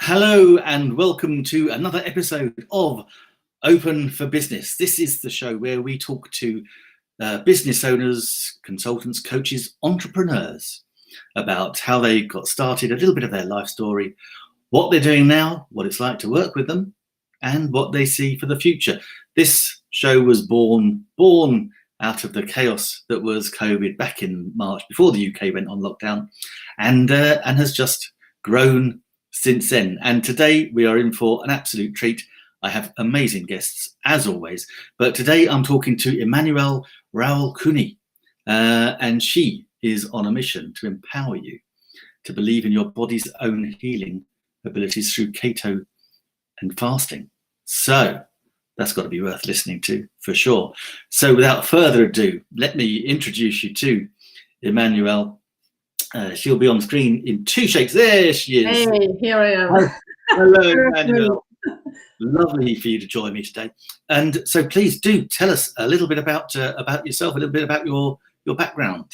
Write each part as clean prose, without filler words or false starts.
Hello and welcome to another episode of Open for Business. This is the show where we talk to business owners, consultants, coaches, entrepreneurs about how they got started, a little bit of their life story, what they're doing now, what it's like to work with them, and what they see for the future. This show was born out of the chaos that was COVID back in March, before the UK went on lockdown, and has just grown since then. And today we are in for an absolute treat. I have amazing guests as always, but today I'm talking to Emmanuelle Raoul Cuni, and she is on a mission to empower you to believe in your body's own healing abilities through keto and fasting. So that's got to be worth listening to for sure. So without further ado, let me introduce you to Emmanuelle. She'll be on screen in two shakes. There she is. Hey, here I am. Hello, Emmanuelle. Lovely for you to join me today. And so please do tell us a little bit about yourself, a little bit about your background.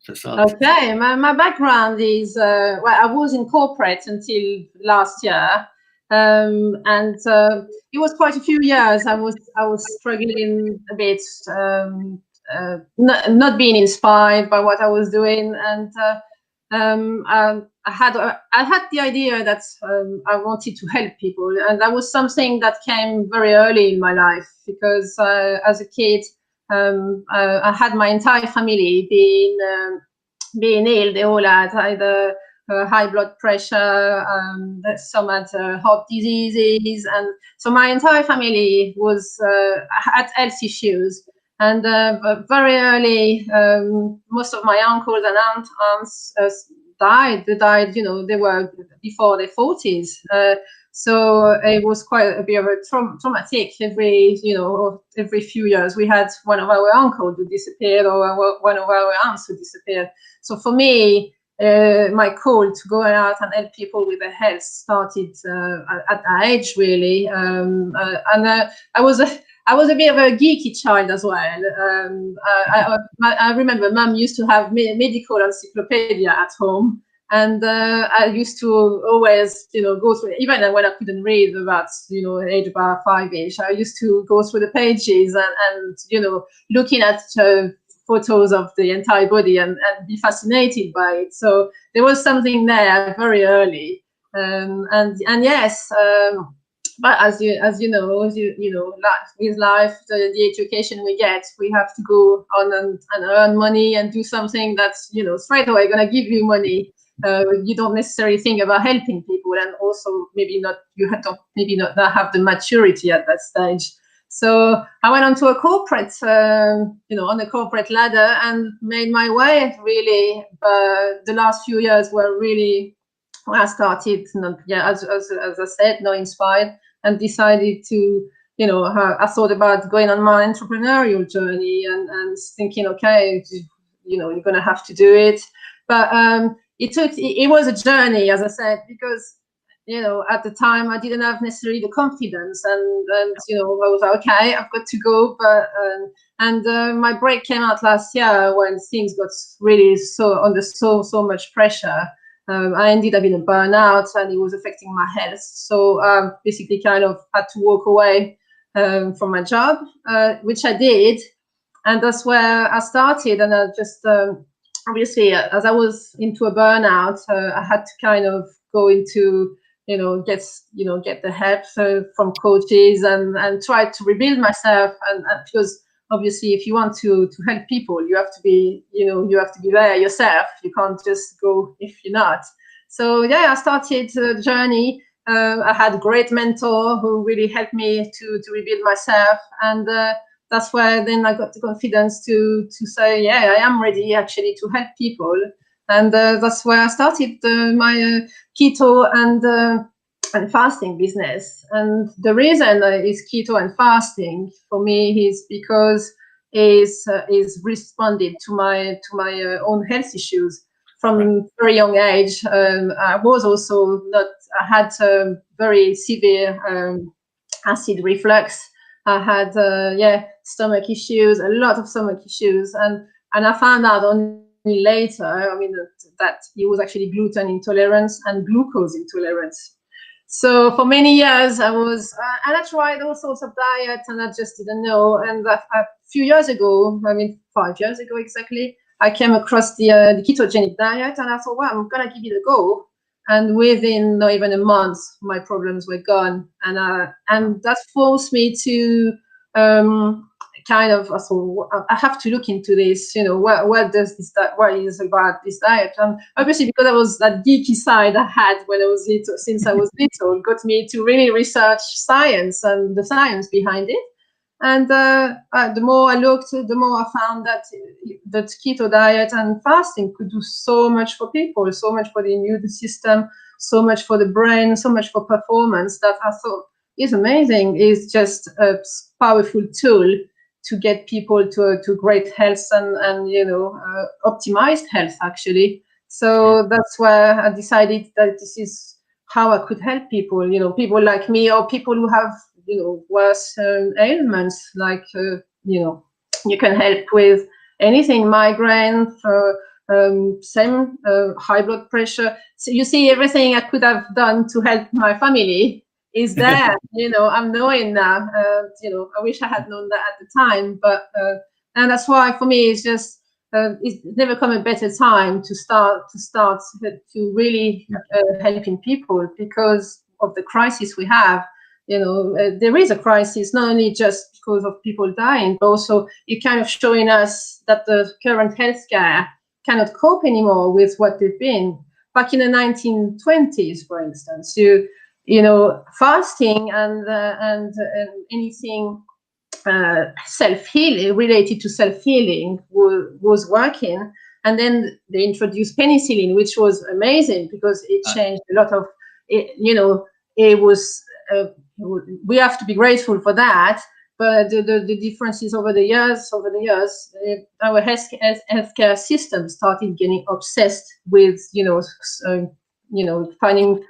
Okay, my background is, well, I was in corporate until last year. And it was quite a few years. I was struggling a bit, not being inspired by what I was doing, and I had the idea that I wanted to help people, and that was something that came very early in my life because as a kid, I had my entire family being ill. They all had either high blood pressure, some had heart diseases, and so my entire family had health issues. And very early, most of my uncles and aunts died. They died, they were before their 40s. So it was quite a bit of a traumatic. Every few years, we had one of our uncles who disappeared, or one of our aunts who disappeared. So for me, my call to go out and help people with their health started at that age, really. And I was a bit of a geeky child as well. I remember Mum used to have medical encyclopedia at home, and I used to always, go through, even when I couldn't read about, age about 5-ish, I used to go through the pages and looking at photos of the entire body and be fascinated by it. So there was something there very early, and yes. But as you know, with life, the education we get, we have to go on and earn money and do something that's straight away going to give you money. You don't necessarily think about helping people, and also maybe not have the maturity at that stage. So I went onto a corporate, on the corporate ladder and made my way. Really, the last few years were really when I started. As I said, not inspired. And decided to, I thought about going on my entrepreneurial journey and thinking, okay, you're going to have to do it. But it was a journey, as I said, because, at the time I didn't have necessarily the confidence and I was like, okay, I've got to go. But, my break came out last year when things got really under so much pressure. I ended up in a burnout and it was affecting my health. So basically kind of had to walk away from my job, which I did. And that's where I started. And I just, obviously, as I was into a burnout, I had to kind of go into, get the help from coaches and try to rebuild myself. And because obviously, if you want to help people, you have to be, there yourself. You can't just go if you're not. So yeah, I started the journey. I had a great mentor who really helped me to rebuild myself, and that's where then I got the confidence to say, yeah, I am ready actually to help people, and that's where I started my keto and fasting business. And the reason is keto and fasting for me is because is responded to my own health issues from very young age. I was also I had very severe acid reflux. I had stomach issues, a lot of stomach issues, and I found out only later, that it was actually gluten intolerance and glucose intolerance. So for many years I was, and I tried all sorts of diets, and I just didn't know. And a few years ago, I mean 5 years ago exactly, I came across the ketogenic diet, and I thought, well, I'm gonna give it a go. And within not even a month, my problems were gone, and that forced me to kind of, I thought, I have to look into this. What does this what is about this diet? And obviously, because I was that geeky side I had when I was little, since I was little, got me to really research science and the science behind it. And the more I looked, the more I found that keto diet and fasting could do so much for people, so much for the immune system, so much for the brain, so much for performance, that I thought is amazing. It's just a powerful tool to get people to great health and optimized health, actually. So that's where I decided that this is how I could help people, people like me, or people who have worse ailments, like you can help with anything, migraine, same high blood pressure. So you see, everything I could have done to help my family is there. I'm knowing now. I wish I had known that at the time, but and that's why for me it's just it's never come a better time to start to really helping people, because of the crisis we have. There is a crisis, not only just because of people dying, but also it kind of showing us that the current healthcare cannot cope anymore with what they've been. Back in the 1920s, for instance, fasting and anything self-healing, related to self-healing, was working. And then they introduced penicillin, which was amazing because it changed a lot of it was we have to be grateful for that. But the differences over the years, our healthcare system started getting obsessed with finding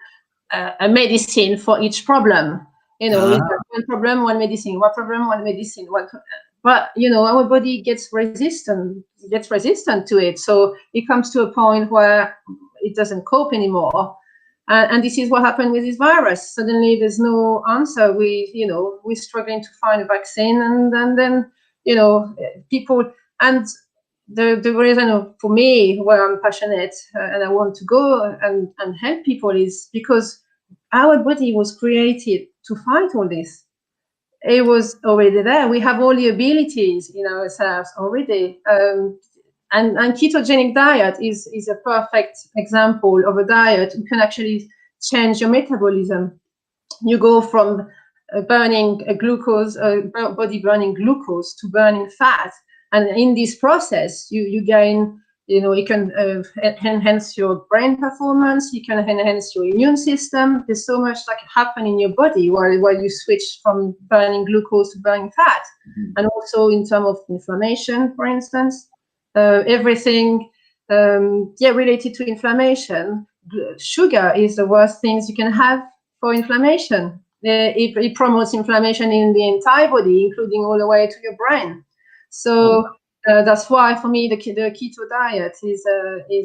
a medicine for each problem. One problem, one medicine. One problem, one medicine. But our body gets resistant to it. So it comes to a point where it doesn't cope anymore. And this is what happened with this virus. Suddenly, there's no answer. We're struggling to find a vaccine, and then people. And the reason for me, where I'm passionate and I want to go and help people, is because our body was created to fight all this. It was already there. We have all the abilities in ourselves already. And ketogenic diet is a perfect example of a diet who can actually change your metabolism. You go from burning body burning glucose, to burning fat. And in this process, you gain, it can enhance your brain performance, you can enhance your immune system. There's so much that can happen in your body while you switch from burning glucose to burning fat. Mm-hmm. And also in terms of inflammation, for instance. Everything related to inflammation. Sugar is the worst things you can have for inflammation. It promotes inflammation in the entire body, including all the way to your brain. So that's why for me the keto diet is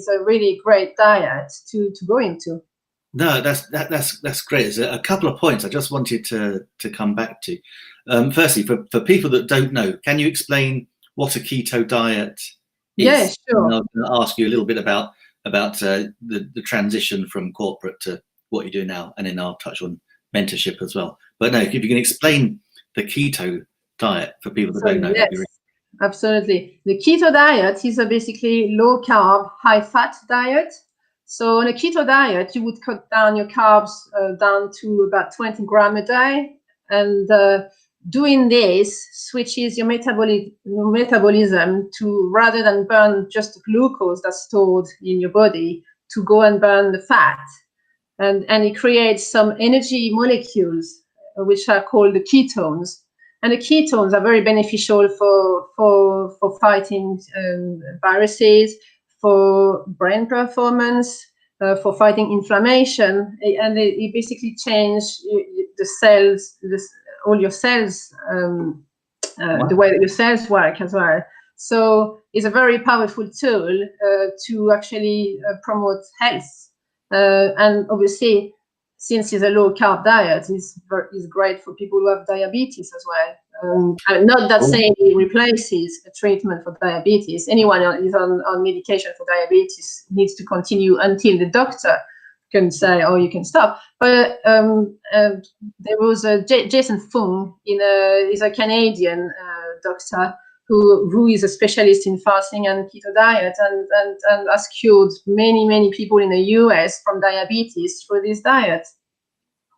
a really great diet to go into. No, that's great. There's a couple of points I just wanted to come back to. Firstly, for people that don't know, can you explain what a keto diet is? Yeah, sure. And I'm going to ask you a little bit about the transition from corporate to what you do now, and then I'll touch on mentorship as well. But no, if you can explain the keto diet for people that don't know. Yes, absolutely. The keto diet is a basically low carb, high fat diet. So on a keto diet, you would cut down your carbs down to about 20 grams a day, and doing this switches your metabolism to, rather than burn just glucose that's stored in your body, to go and burn the fat. And it creates some energy molecules, which are called the ketones. And the ketones are very beneficial for fighting viruses, for brain performance, for fighting inflammation. And it basically changes the cells, all your cells, the way that your cells work as well. So it's a very powerful tool to actually promote health. And obviously, since it's a low carb diet, is great for people who have diabetes as well. I'm not that saying it replaces a treatment for diabetes. Anyone who is on medication for diabetes needs to continue until the doctor can say, "Oh, you can stop." But there was a Jason Fung, is a Canadian doctor who is a specialist in fasting and keto diet, and has cured many people in the US from diabetes through this diet.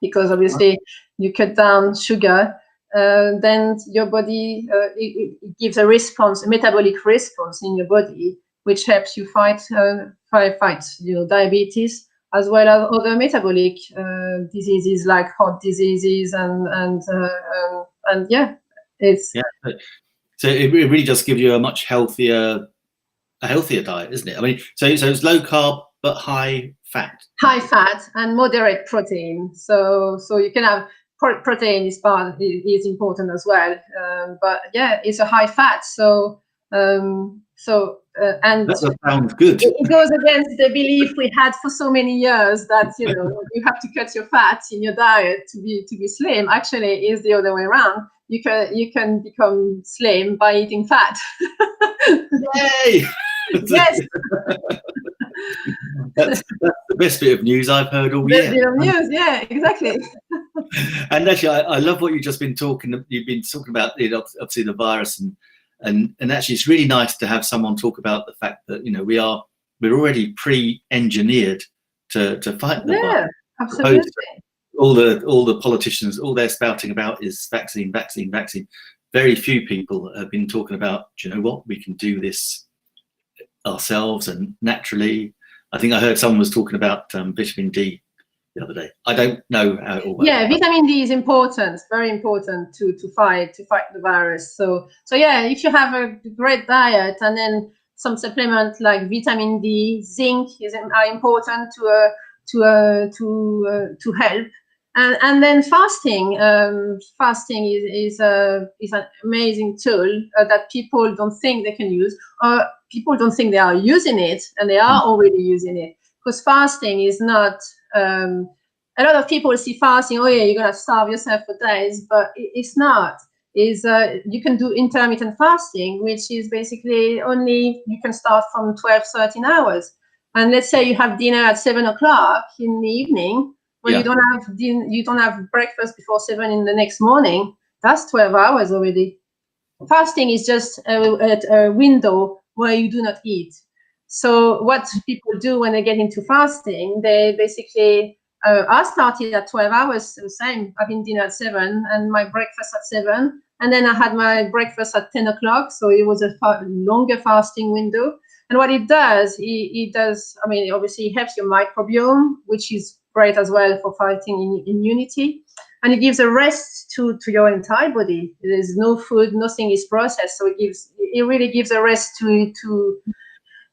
Because obviously you cut down sugar, then your body it gives a response, a metabolic response in your body, which helps you fight diabetes, as well as other metabolic diseases like heart diseases and yeah, it's So it really does give you a much healthier diet, isn't it? I mean, so it's low carb but high fat. High fat and moderate protein. So you can have protein is important as well. But yeah, it's a high fat. And that sounds good. It goes against the belief we had for so many years that you have to cut your fat in your diet to be slim. Actually, it's the other way around. You can become slim by eating fat. Yay! Yes. That's the best bit of news I've heard all year. Best bit of news, yeah, exactly. And actually, I love what you've been talking about, obviously the virus, and actually it's really nice to have someone talk about the fact that we're already pre-engineered to fight the virus. Absolutely. All the politicians, all they're spouting about is vaccine. Very few people have been talking about, do you know what, we can do this ourselves and naturally. I think I heard someone was talking about vitamin D the other day. I don't know how it all works. Yeah, vitamin D is important, very important to fight the virus. So yeah, if you have a great diet and then some supplement like vitamin D, zinc are important to help. And then fasting is an amazing tool that people don't think they can use, or people don't think they are using it, and they are already using it. Because fasting is not. A lot of people see fasting. Oh yeah, you're gonna starve yourself for days, but it's not. You can do intermittent fasting, which is basically only you can start from 12-13 hours. And let's say you have dinner at 7 o'clock in the evening. Well, you don't have breakfast before 7 in the next morning. That's 12 hours already. Fasting is just a window where you do not eat. So what people do when they get into fasting, they basically, I started at 12 hours, the same, having dinner at 7 and my breakfast at 7. And then I had my breakfast at 10 o'clock. So it was a longer fasting window. And what it does, it obviously helps your microbiome, which is great as well for fighting immunity. And it gives a rest to your entire body. There's no food, nothing is processed. So it really gives a rest to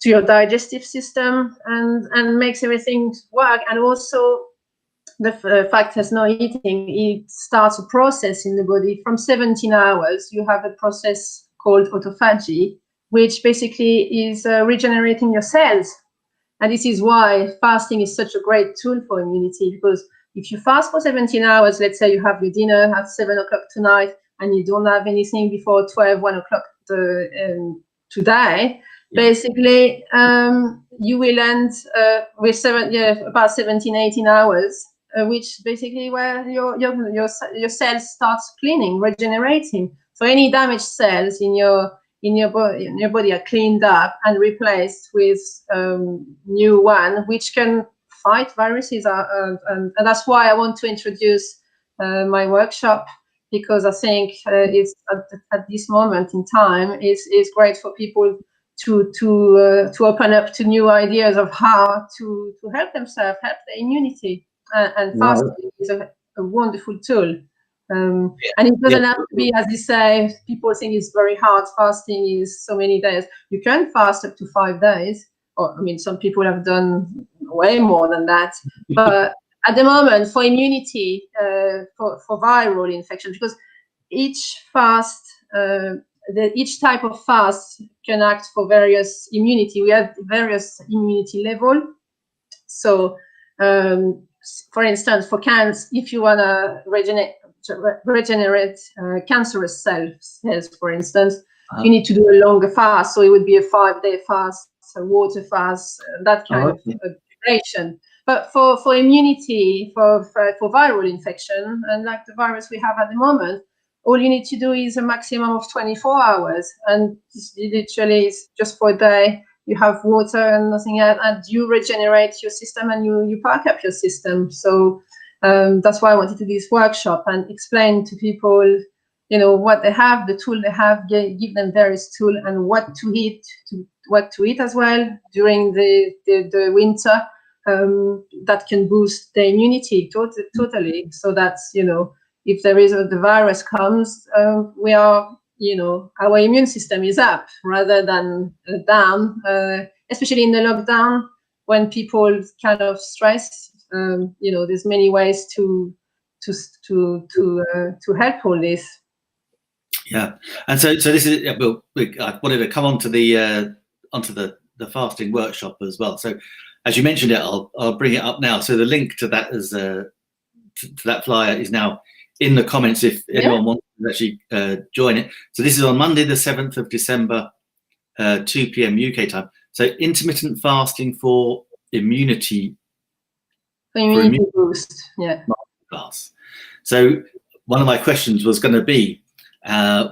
your digestive system and makes everything work. And also the fact there's no eating, it starts a process in the body. From 17 hours, you have a process called autophagy, which basically is regenerating your cells. And this is why fasting is such a great tool for immunity, because if you fast for 17 hours, let's say you have your dinner at 7 o'clock tonight and you don't have anything before 1 o'clock today, basically you will end with about 17, 18 hours, which basically where your cells starts cleaning, regenerating. So any damaged cells in your body are cleaned up and replaced with new one, which can fight viruses. And that's why I want to introduce my workshop, because I think it's at this moment in time is great for people to open up to new ideas of how to help themselves, help their immunity. And fasting is a wonderful tool. And it doesn't have to be, as you say, people think it's very hard. Fasting is so many days. You can fast up to 5 days. Or, some people have done way more than that. But at the moment, for immunity, for viral infection, because each fast, each type of fast can act for various immunity. We have various immunity level. So for instance, for cancer, if you want to regenerate cancerous cells, for instance, you need to do a longer fast. So it would be a 5-day fast, a water fast, that kind of duration. But for immunity, for viral infection, and like the virus we have at the moment, all you need to do is a maximum of 24 hours. And literally, it's just for a day. You have water and nothing else, and you regenerate your system and you pack up your system. So that's why I wanted to do this workshop and explain to people, what they have, the tool they have, give them various tools and what to eat as well during the winter. That can boost the immunity totally. So that's, if there is the virus comes, we are, our immune system is up rather than down, especially in the lockdown when people kind of stress. There's many ways to help all this. Yeah, and so this is. Well, I wanted to come onto the fasting workshop as well. So, as you mentioned it, I'll bring it up now. So the link to that to that flyer is now in the comments if anyone wants to actually join it. So this is on Monday, the 7th of December, 2 p.m. UK time. So intermittent fasting for immunity. Immunity boost, yeah. Class. So one of my questions was going to be,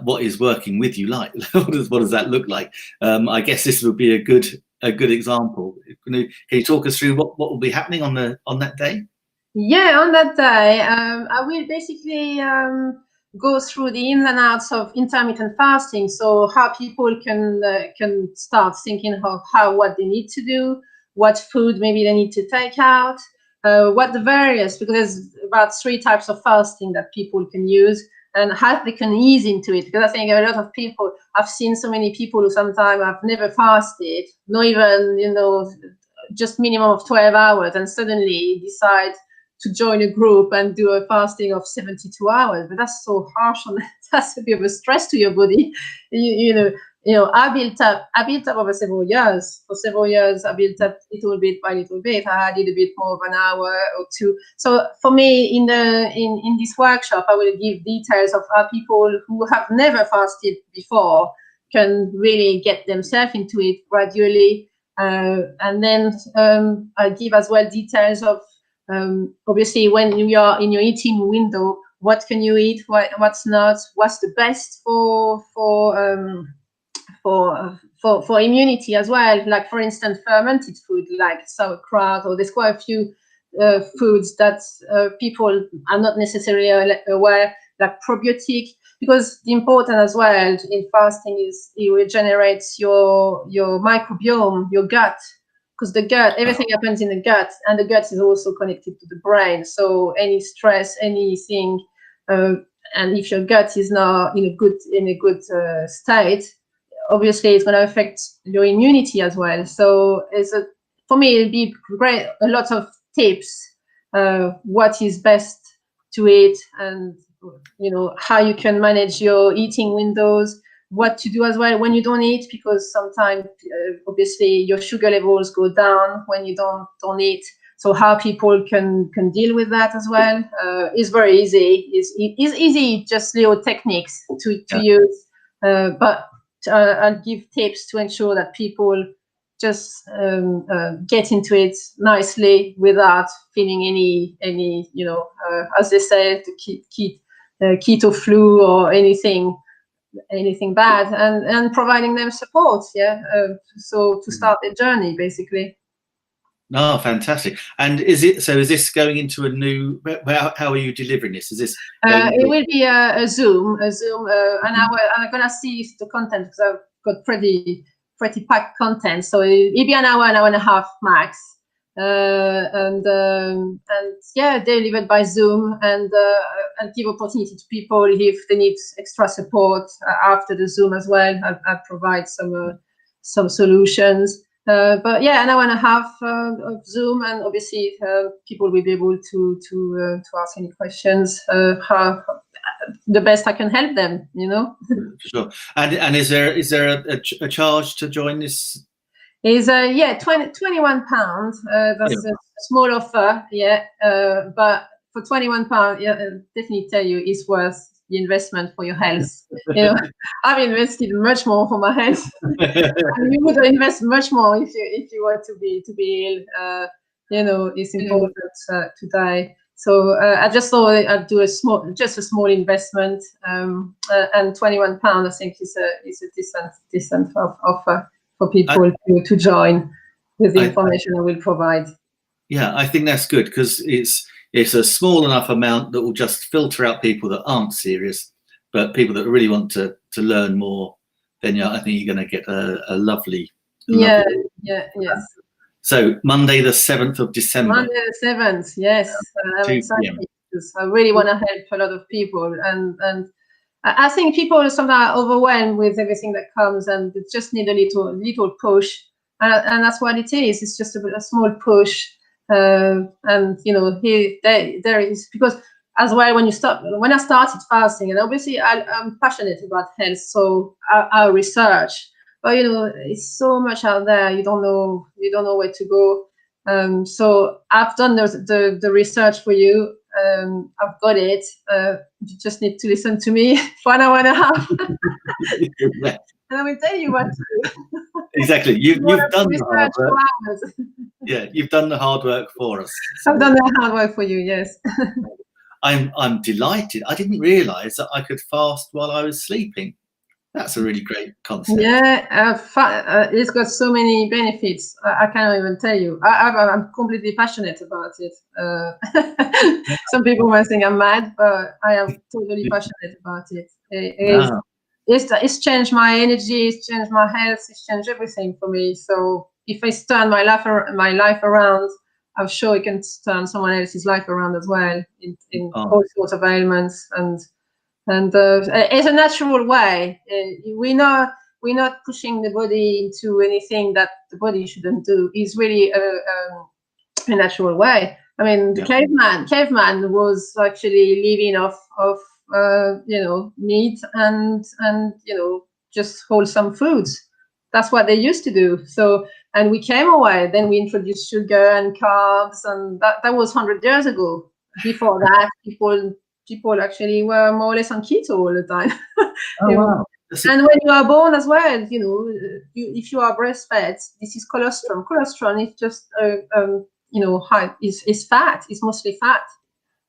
what is working with you like? what does that look like? I guess this would be a good example. Can you talk us through what will be happening on that day? Yeah, on that day, I will basically go through the ins and outs of intermittent fasting. So how people can start thinking of what they need to do, what food maybe they need to take out, what the various, because there's about 3 types of fasting that people can use, and how they can ease into it. Because I think a lot of people, I've seen so many people who sometimes have never fasted, not even, just minimum of 12 hours, and suddenly decide to join a group and do a fasting of 72 hours. But that's so harsh on that. That's a bit of a stress to your body. I built up over several years. For several years, I built up little bit by little bit. I did a bit more of an hour or 2. So for me, in this workshop, I will give details of how people who have never fasted before can really get themselves into it gradually. And then I give as well details of obviously when you are in your eating window, what can you eat, what's not, what's the best for immunity as well. Like for instance, fermented food like sauerkraut, or there's quite a few foods that people are not necessarily aware, like probiotic. Because the important as well in fasting is it regenerates your microbiome, your gut. Because the gut, everything happens in the gut, and the gut is also connected to the brain. So any stress, anything, and if your gut is not in a good state, obviously it's going to affect your immunity as well. So for me, it'd be great. A lot of tips, what is best to eat, and how you can manage your eating windows. What to do as well when you don't eat, because sometimes obviously your sugar levels go down when you don't eat. So how people can deal with that as well is very easy. It's easy, just little techniques to use. But I'll give tips to ensure that people just get into it nicely without feeling any as they say, the keto flu or anything bad, and providing them support, so to start their journey basically. No, fantastic. And is this going into a new, how are you delivering this? Is this it will be a Zoom, and I'm gonna see the content, because I've got pretty packed content, so it'll be an hour and a half max, and delivered by Zoom, and give opportunity to people if they need extra support after the Zoom as well. I'll provide some solutions. But yeah, an hour and a half of Zoom, and obviously people will be able to ask any questions. How the best I can help them, For sure. And is there a charge to join this? Is £21. That's small offer, yeah. But for £21, yeah, definitely tell you it's worth the investment for your health. I've invested much more for my health, and you would invest much more if you were to be ill. It's important today. So I just thought I'd do a small investment, and £21 I think is a decent offer for people to join with the information I will provide. Yeah, I think that's good, because it's a small enough amount that will just filter out people that aren't serious, but people that really want to learn more, then I think you're going to get a lovely. Yes. So Monday the 7th of December. Monday the 7th, yes. I'm excited because I really want to help a lot of people, and I think people sometimes are overwhelmed with everything that comes, and they just need a little push, and that's what it is. It's just a small push, and there is, because as well when I started fasting, and obviously I'm passionate about health, so I research. But it's so much out there. You don't know where to go. So I've done the research for you. I've got it. You just need to listen to me for an hour and a half, and I will tell you what to do. Exactly. You've done the hard work. Yeah, you've done the hard work for us. So. I've done the hard work for you. Yes. I'm delighted. I didn't realise that I could fast while I was sleeping. That's a really great concept. Yeah, it's got so many benefits. I can't even tell you. I'm completely passionate about it. Some people might think I'm mad, but I am totally passionate about it. It's changed my energy. It's changed my health. It's changed everything for me. So if I turn my life around, I'm sure it can turn someone else's life around as well in all sorts of ailments. And it's a natural way. We're not pushing the body into anything that the body shouldn't do. It's really a natural way. I mean, the caveman was actually living off meat and just wholesome foods. That's what they used to do. So, and we came away. Then we introduced sugar and carbs, and that was 100 years ago. Before that, people actually were more or less on keto all the time. Wow. And when you are born as well, if you are breastfed, this is colostrum. Colostrum is just high. Is fat. It's mostly fat.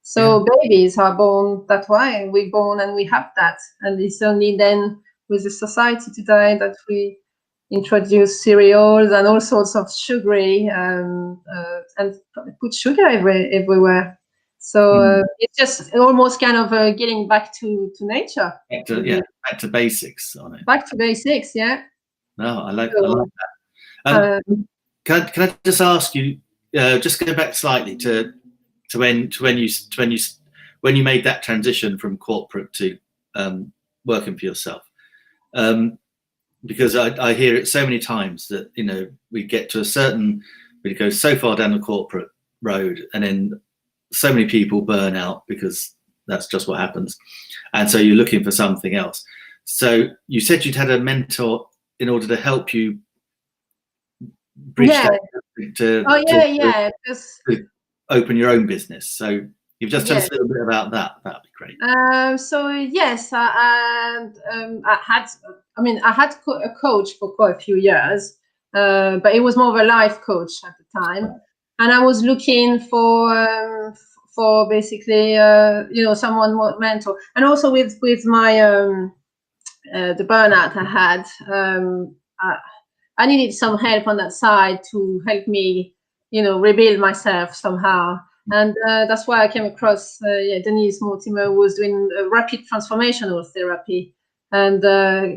So babies are born that way. We're born and we have that. And it's only then with the society today that we introduce cereals and all sorts of sugary and put sugar everywhere. So it's just almost kind of getting back to nature. Back to basics on it. Back to basics, yeah. No, I like that. Can I just ask you, just go back slightly to when you made that transition from corporate to working for yourself, because I hear it so many times that we get to we go so far down the corporate road, and then so many people burn out because that's just what happens, and so you're looking for something else. So you said you'd had a mentor in order to help you bridge that to open your own business. So you've just told us a little bit about that. That'd be great. So yes, I had a coach for quite a few years, but it was more of a life coach at the time. And I was looking for basically, someone more mentor. And also with my the burnout I had, I needed some help on that side to help me, rebuild myself somehow. And that's why I came across Denise Mortimer, who was doing rapid transformational therapy, and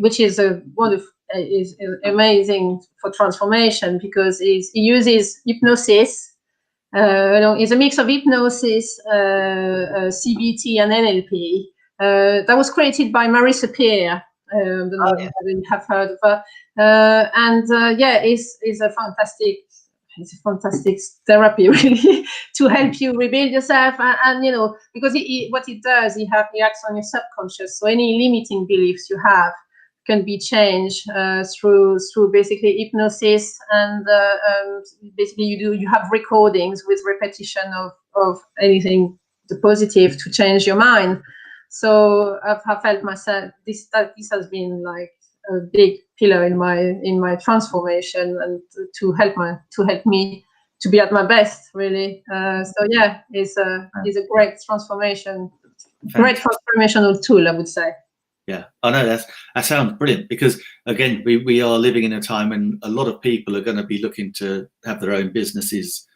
which is is amazing for transformation, because he uses hypnosis. It's a mix of hypnosis, CBT, and NLP. That was created by Marisa Peer. I don't know if you have heard of her. It's a fantastic therapy, really, to help you rebuild yourself. And because what it does, he acts on your subconscious. So any limiting beliefs you have, can be changed through basically hypnosis, and basically you have recordings with repetition of anything the positive to change your mind. So I've felt myself this has been like a big pillar in my transformation, and to help me to be at my best, really. So yeah, it's a great transformational tool, I would say. Yeah, I know that sounds brilliant, because again, we are living in a time when a lot of people are going to be looking to have their own businesses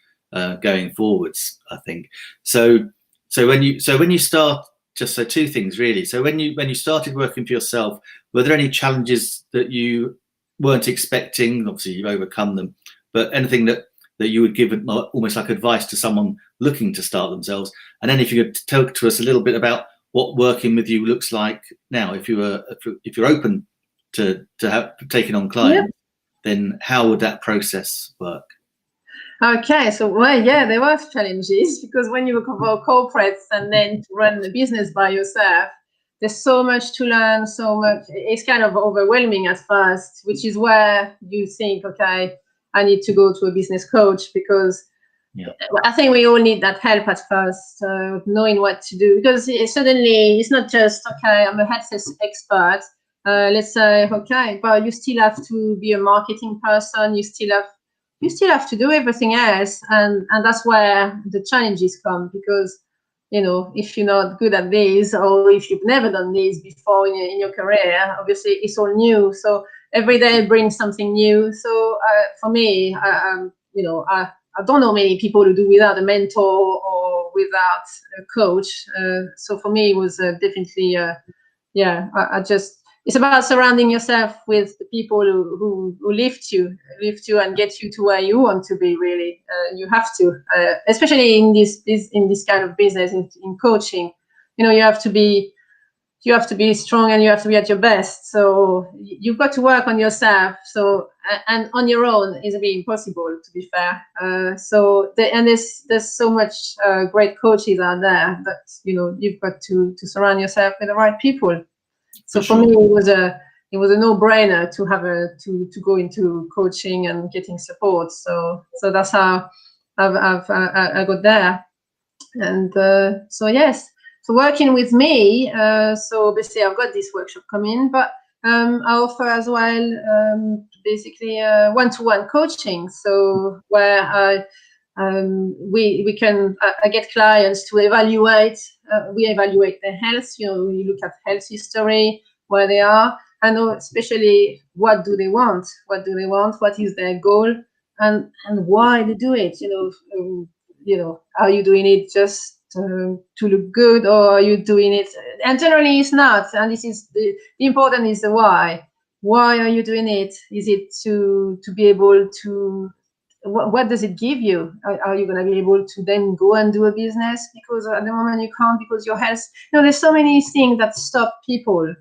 going forwards, I think. So when you start, just so two things really. So when you started working for yourself, were there any challenges that you weren't expecting? Obviously, you've overcome them, but anything that you would give almost like advice to someone looking to start themselves? And then if you could talk to us a little bit about what working with you looks like now, if you're open to taking on clients, then how would that process work? Okay, so there were challenges, because when you work for corporates and then to run the business by yourself, there's so much to learn, so much. It's kind of overwhelming at first, which is where you think, okay, I need to go to a business coach, because I think we all need that help at first, knowing what to do, because suddenly it's not just, okay, I'm a health expert. Let's say, okay, but you still have to be a marketing person. You still have to do everything else, and that's where the challenges come, because if you're not good at this, or if you've never done this before in your career, obviously it's all new. So every day brings something new. So for me, I don't know many people who do without a mentor or without a coach. So for me, it was definitely, it's about surrounding yourself with the people who lift you and get you to where you want to be. Really, you have to, especially in this kind of business, in coaching. You have to be strong, and you have to be at your best. So you've got to work on yourself. So, and on your own is a bit impossible, to be fair. There's so much great coaches out there that you've got to surround yourself with the right people. So for me, it was a no-brainer to have to go into coaching and getting support. So that's how I got there. And so yes. So working with me, so obviously I've got this workshop coming, but I offer as well basically one-to-one coaching. So where I get clients to evaluate. We evaluate their health. We look at health history, where they are, and especially what do they want? What is their goal, and why they do it? Are you doing it just to look good, or are you doing it? And generally it's not, and this is the important is the why. Why are you doing it? Is it to be able to, what does it give you? Are you going to be able to then go and do a business? Because at the moment you can't, because your health, there's so many things that stop people.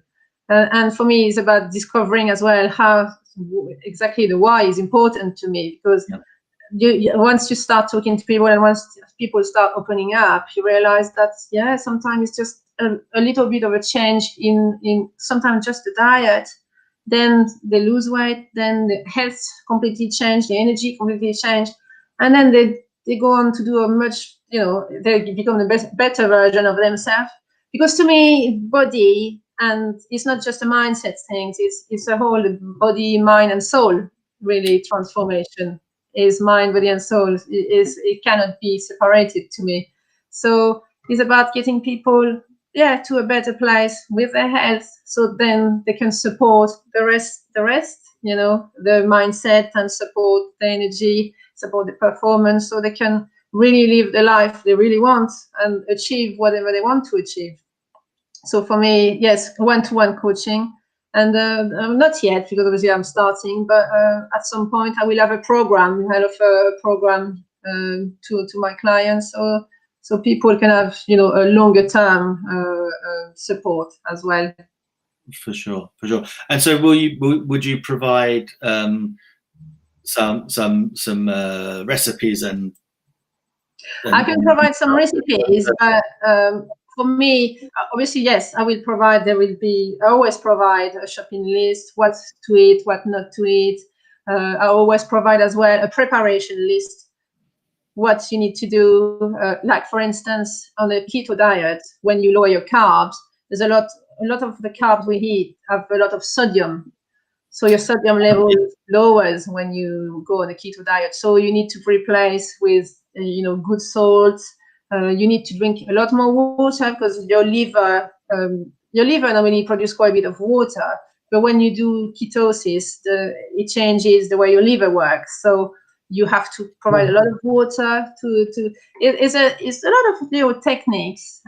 And for me, it's about discovering as well how exactly the why is important to me, because once you start talking to people, and once people start opening up, you realize that sometimes it's just a little bit of a change in sometimes just the diet, then they lose weight, then the health completely changed, the energy completely changed, and then they go on to do a much, they become the better version of themselves. Because to me, body, and it's not just a mindset thing, it's a whole body, mind and soul, really. Transformation is mind, body and soul. It cannot be separated to me. So it's about getting people to a better place with their health, so then they can support the rest, the mindset, and support the energy, support the performance, so they can really live the life they really want and achieve whatever they want to achieve. So for me, yes, one-to-one coaching. And not yet, because obviously I'm starting, but at some point I will have a program. I'll offer a program to my clients, so people can have a longer term support as well. For sure. And so would you provide some recipes and I can provide some recipes, but for me, obviously, yes, I will provide. I always provide a shopping list, what to eat, what not to eat. I always provide as well a preparation list, what you need to do. Like for instance, on a keto diet, when you lower your carbs, there's a lot of the carbs we eat have a lot of sodium. So your sodium level lowers when you go on a keto diet. So you need to replace with, good salts. You need to drink a lot more water because your liver normally produces quite a bit of water. But when you do ketosis, it changes the way your liver works. So you have to provide a lot of water it's a lot of little techniques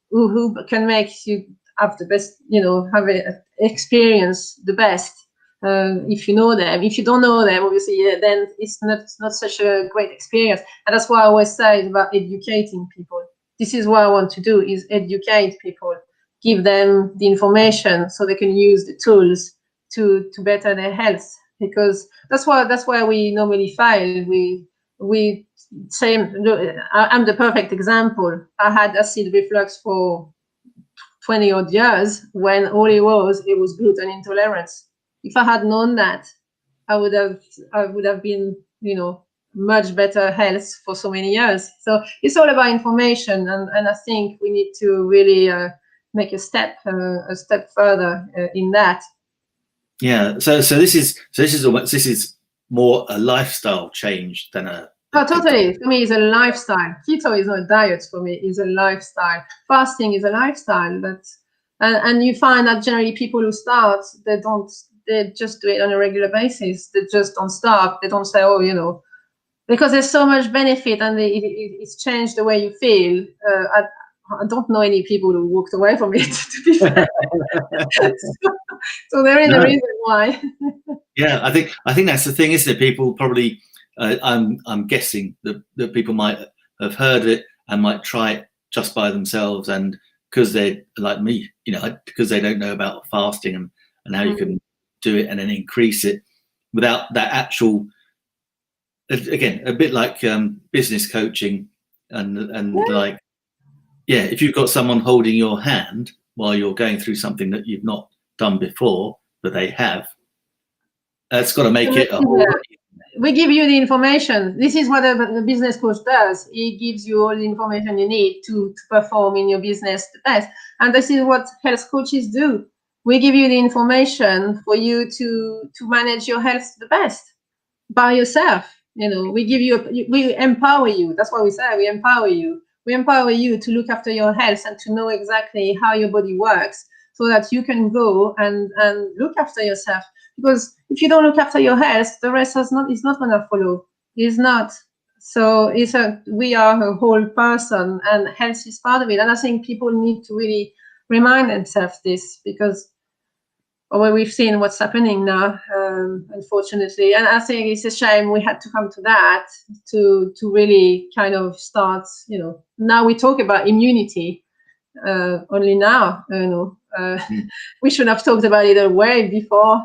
who can make you have the best, experience the best. If you know them. If you don't know them, obviously, then it's not such a great experience. And that's why I always say about educating people. This is what I want to do: is educate people, give them the information so they can use the tools to better their health. Because that's why we normally fail. We say, I'm the perfect example. I had acid reflux for 20 odd years when all it was gluten intolerance. If I had known that, I would have been, much better health for so many years. So it's all about information, and I think we need to really make a step further in that. Yeah. So this is more a lifestyle change than a. Oh, totally. For me, it's a lifestyle. Keto is not a diet. For me, it's a lifestyle. Fasting is a lifestyle. And you find that generally people who start, they just do it on a regular basis. They just don't stop. They don't say, because there's so much benefit and it's changed the way you feel. I don't know any people who walked away from it, to be fair. so there is a reason why. Yeah, I think that's the thing, isn't it? People probably, I'm guessing that people might have heard it and might try it just by themselves, and because they're like me, because they don't know about fasting and how you can do it and then increase it without that actual. Again, a bit like business coaching, and like, if you've got someone holding your hand while you're going through something that you've not done before, but they have, that's got to make it a whole. We give you the information. This is what the business coach does. He gives you all the information you need to perform in your business the best. And this is what health coaches do. We give you the information for you to manage your health the best by yourself. We empower you. That's what we say. We empower you. We empower you to look after your health and to know exactly how your body works, so that you can go and look after yourself. Because if you don't look after your health, the rest is not going to follow. It's not. So we are a whole person, and health is part of it. And I think people need to really remind themselves this, because we've seen what's happening now, unfortunately. And I think it's a shame we had to come to that to really kind of start, now we talk about immunity only now, we should have talked about it way before.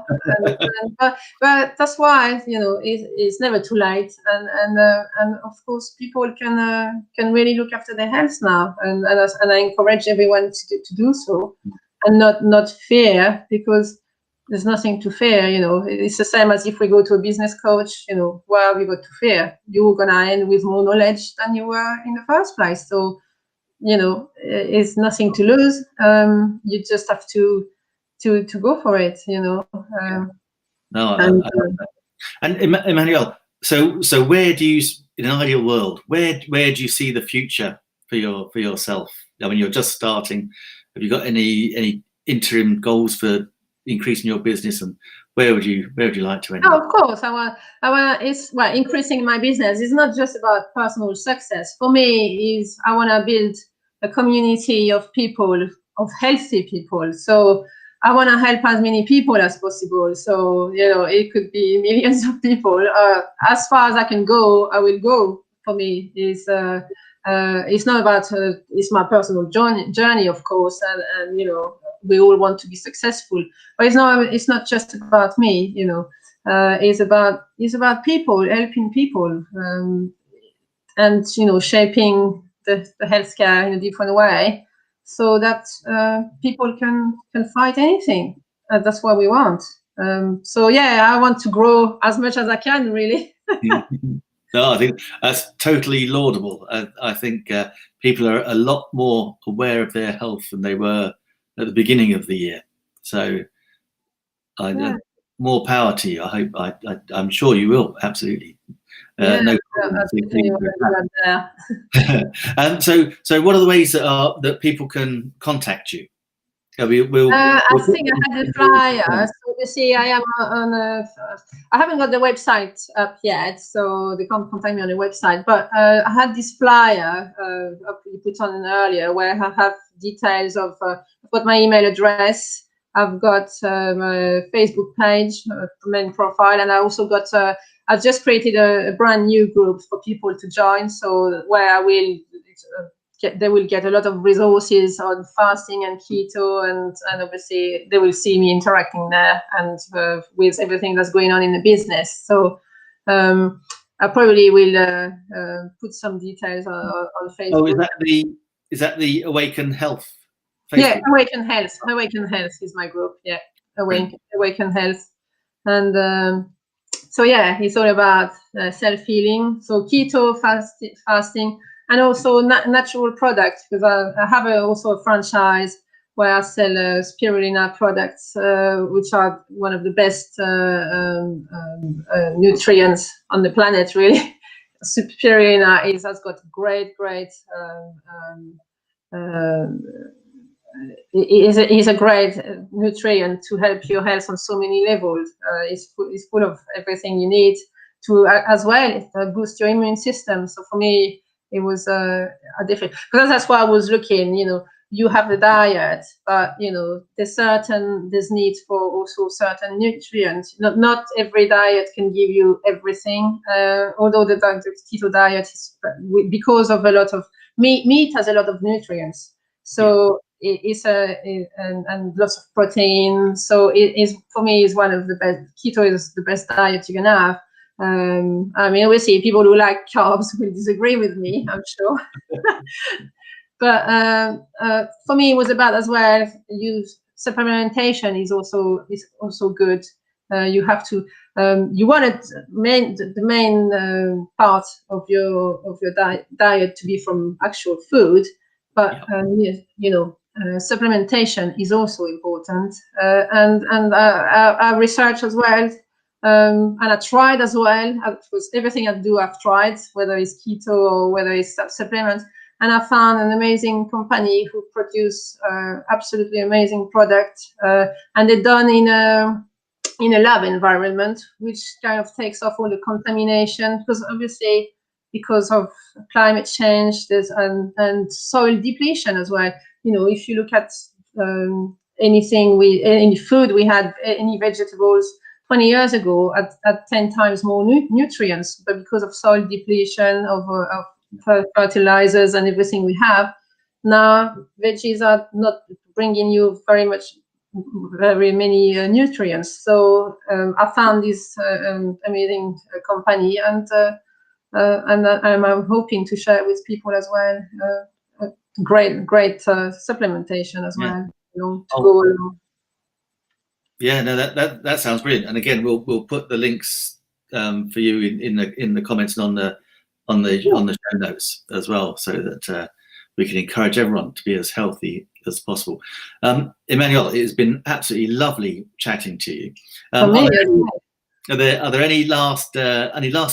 But that's why, it's never too late. And of course, people can really look after their health now. And I encourage everyone to do so. And not fear, because there's nothing to fear. It's the same as if we go to a business coach. What have you got to fear? You're gonna end with more knowledge than you were in the first place. So, it's nothing to lose. You just have to go for it. And Emmanuelle, so where do you, in an ideal world, where do you see the future for yourself? I mean, you're just starting. Have you got any interim goals for increasing your business, and where would you like to end? Oh, of course, I want. Increasing my business is not just about personal success. For me, I want to build a community of people, of healthy people. So I want to help as many people as possible. So it could be millions of people. As far as I can go, I will go. For me, it's not about it's my personal journey, of course, and we all want to be successful, but it's not just about me. It's about people, helping people, and shaping the healthcare in a different way, so that people can fight anything. That's what we want. So yeah, I want to grow as much as I can, really. No, I think that's totally laudable. I think people are a lot more aware of their health than they were at the beginning of the year. So, more power to you. I hope. I'm sure you will. Absolutely. No problem. So what are the ways that people can contact you? I think I had a flyer. So you see, I am on I haven't got the website up yet, so they can't contact me on the website. But I had this flyer you put on earlier, where I have details of I've got my email address. I've got my Facebook page, main profile, and I also got. I've just created a brand new group for people to join. So where I will. They will get a lot of resources on fasting and keto, and obviously they will see me interacting there and with everything that's going on in the business. So I probably will put some details on Facebook. Oh, is that the Awaken Health Facebook? Yeah, Awaken Health. Awaken Health is my group. Yeah, Awaken Health, and so yeah, it's all about self-healing. So keto, fasting. And also natural products, because I have also a franchise where I sell spirulina products, which are one of the best nutrients on the planet, really. Spirulina has got great is a great nutrient to help your health on so many levels. It's full of everything you need to as well boost your immune system. So for me, it was a different, because that's why I was looking. You have the diet, but there's needs for also certain nutrients. Not every diet can give you everything. Although the keto diet is, because of a lot of meat has a lot of nutrients. So it's and lots of protein. So it is, for me, is one of the best. Keto is the best diet you can have. I mean, obviously, people who like carbs will disagree with me, I'm sure. But for me, it was about as well. Supplementation is also good. You have to. You want the main part of your diet to be from actual food, but supplementation is also important. And I research as well. And I tried as well. Because everything I do, I've tried, whether it's keto or whether it's supplements. And I found an amazing company who produce absolutely amazing product, and they're done in a lab environment, which kind of takes off all the contamination. Because obviously, because of climate change, there's and soil depletion as well. If you look at any food we had, any vegetables 20 years ago at 10 times more nutrients, but because of soil depletion, of fertilizers and everything we have, now veggies are not bringing you very many nutrients. So I found this amazing company, and I'm hoping to share with people as well. Great supplementation as well. To go along. Yeah, no, that sounds brilliant. And again, we'll put the links for you in the comments and on the show notes as well, so that we can encourage everyone to be as healthy as possible. Emmanuelle, it has been absolutely lovely chatting to you. Are there any last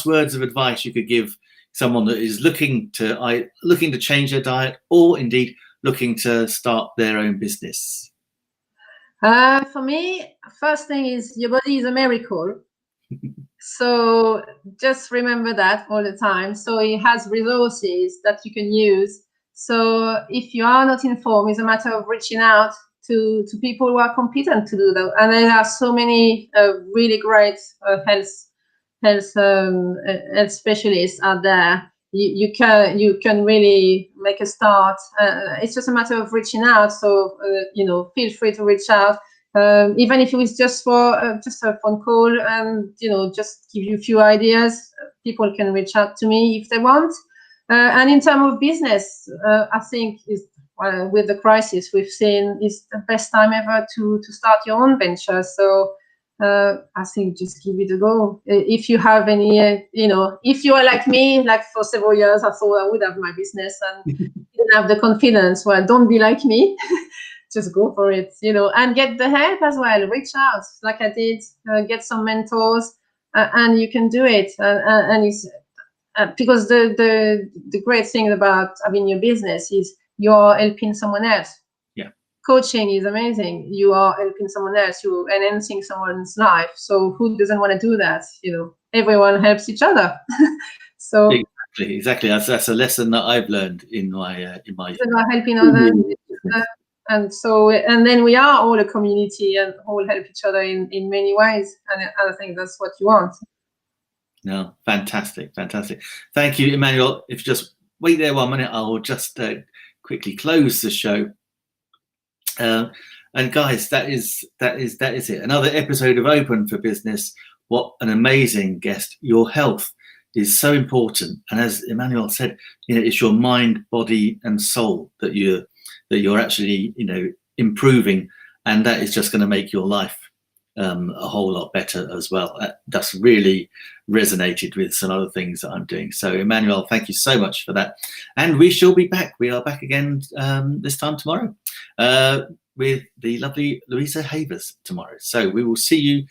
words of advice you could give someone that is looking to change their diet, or indeed looking to start their own business? For me, first thing is, your body is a miracle. So just remember that all the time. So it has resources that you can use. So if you are not informed, it's a matter of reaching out to people who are competent to do that. And there are so many really great health specialists out there. You can really make a start. It's just a matter of reaching out. So feel free to reach out. Even if it was just for just a phone call, and just give you a few ideas. People can reach out to me if they want. And in terms of business, I think with the crisis we've seen, is the best time ever to start your own venture. So I think just give it a go. If you have any, if you are like me, like for several years, I thought I would have my business and didn't have the confidence. Well, don't be like me. Just go for it, and get the help as well. Reach out, like I did, get some mentors, and you can do it. And it's because the great thing about having your business is you're helping someone else. Yeah. Coaching is amazing. You are helping someone else. You're enhancing someone's life. So who doesn't want to do that? Everyone helps each other. So exactly. That's a lesson that I've learned in my it's about helping others. And then we are all a community and all help each other in many ways. And I think that's what you want. No, fantastic. Thank you, Emmanuelle. If you just wait there 1 minute, I will just quickly close the show. And guys, that is it. Another episode of Open for Business. What an amazing guest. Your health is so important, and as Emmanuelle said, it's your mind, body, and soul that you're actually improving, and that is just going to make your life a whole lot better as well. That's really resonated with some other things that I'm doing. So Emmanuelle, thank you so much for that, and we shall be back. We are back again this time tomorrow with the lovely Louisa Havers tomorrow. So we will see you